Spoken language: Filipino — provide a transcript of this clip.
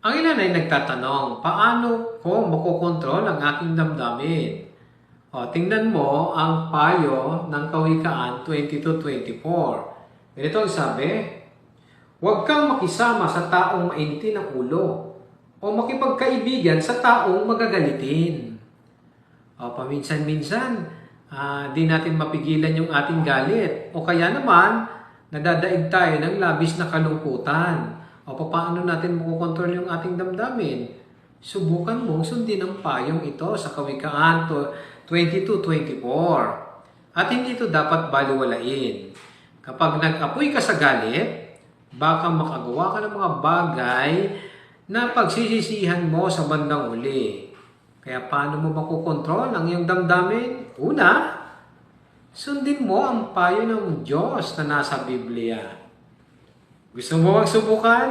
Ang ilan ay nagtatanong, paano ko makokontrol ang aking damdamin? Tingnan mo ang payo ng Kawikaan 22:24. Ganito ang sabi, huwag kang makisama sa taong mainitin ang ulo o makipagkaibigan sa taong magagalitin. Paminsan-minsan, di natin mapigilan yung ating galit o kaya naman, nadadaig tayo ng labis na kalungkutan. Paano natin makokontrol yung ating damdamin? Subukan mong sundin ang payong ito sa Kawikaan 22:24. At hindi ito dapat baliwalain. Kapag nag-apoy ka sa galit, baka makagawa ka ng mga bagay na pagsisisihan mo sa bandang uli. Kaya paano mo makokontrol ang iyong damdamin? Una, sundin mo ang payo ng Diyos na nasa Biblia. Gusto mo magsubukan?